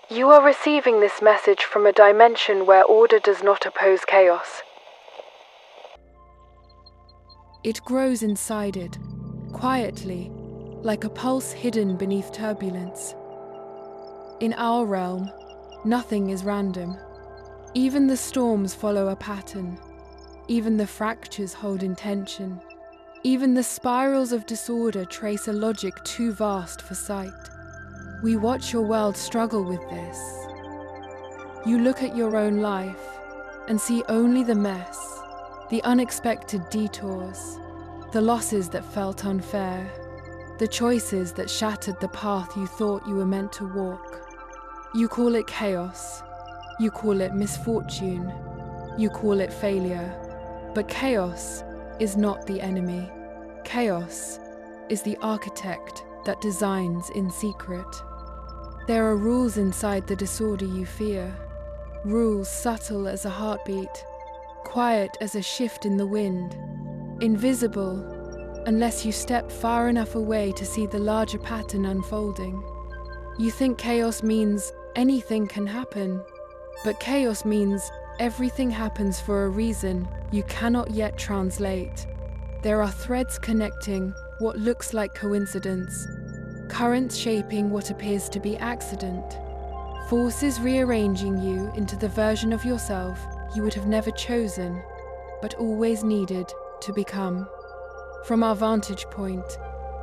You are receiving this message from a dimension where order does not oppose chaos. It grows inside it, quietly, like a pulse hidden beneath turbulence. In our realm, nothing is random. Even the storms follow a pattern. Even the fractures hold intention. Even the spirals of disorder trace a logic too vast for sight. We watch your world struggle with this. You look at your own life and see only the mess, the unexpected detours, the losses that felt unfair, the choices that shattered the path you thought you were meant to walk. You call it chaos, you call it misfortune, you call it failure, but chaos is not the enemy. Chaos is the architect that designs in secret. There are rules inside the disorder you fear, rules subtle as a heartbeat, quiet as a shift in the wind, invisible unless you step far enough away to see the larger pattern unfolding. You think chaos means anything can happen, but chaos means everything happens for a reason you cannot yet translate. There are threads connecting what looks like coincidence, currents shaping what appears to be accident, forces rearranging you into the version of yourself you would have never chosen, but always needed to become. From our vantage point,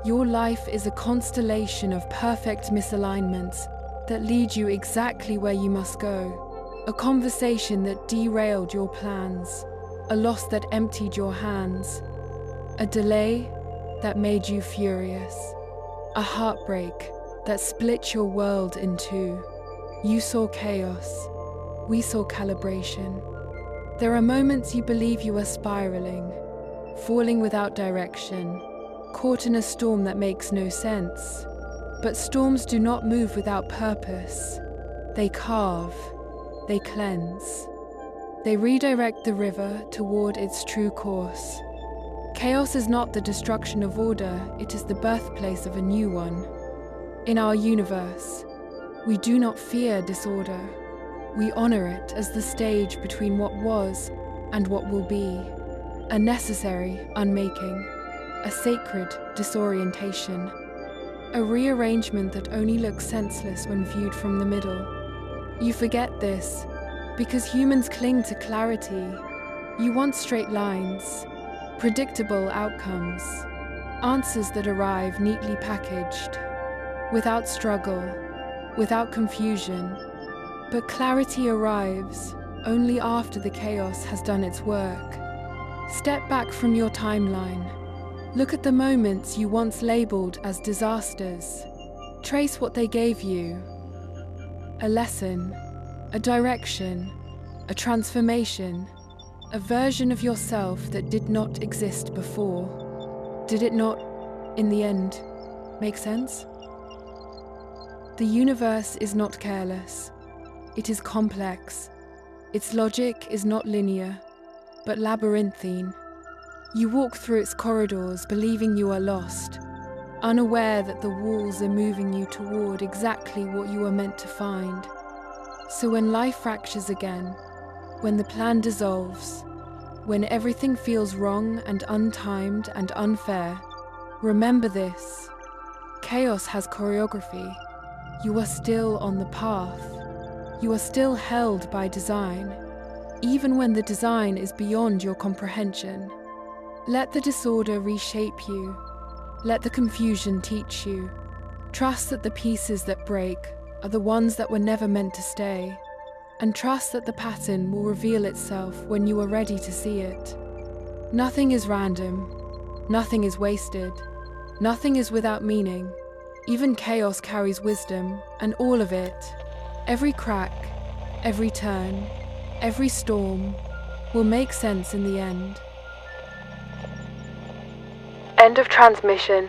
your life is a constellation of perfect misalignments that lead you exactly where you must go. A conversation that derailed your plans, a loss that emptied your hands, a delay that made you furious, a heartbreak that split your world in two. You saw chaos, we saw calibration. There are moments you believe you are spiraling, falling without direction, caught in a storm that makes no sense. But storms do not move without purpose. They carve, they cleanse. They redirect the river toward its true course. Chaos is not the destruction of order, it is the birthplace of a new one. In our universe, we do not fear disorder. We honor it as the stage between what was and what will be, a necessary unmaking, a sacred disorientation, a rearrangement that only looks senseless when viewed from the middle. You forget this because humans cling to clarity. You want straight lines, predictable outcomes, answers that arrive neatly packaged, without struggle, without confusion. But clarity arrives only after the chaos has done its work. Step back from your timeline. Look at the moments you once labeled as disasters. Trace what they gave you. A lesson, a direction, a transformation, a version of yourself that did not exist before. Did it not, in the end, make sense? The universe is not careless. It is complex. Its logic is not linear, but labyrinthine. You walk through its corridors believing you are lost, unaware that the walls are moving you toward exactly what you are meant to find. So when life fractures again, when the plan dissolves, when everything feels wrong and untimed and unfair, remember this. Chaos has choreography. You are still on the path. You are still held by design, even when the design is beyond your comprehension. Let the disorder reshape you. Let the confusion teach you. Trust that the pieces that break are the ones that were never meant to stay. And trust that the pattern will reveal itself when you are ready to see it. Nothing is random. Nothing is wasted. Nothing is without meaning. Even chaos carries wisdom, and all of it, every crack, every turn, every storm, will make sense in the end. End of transmission.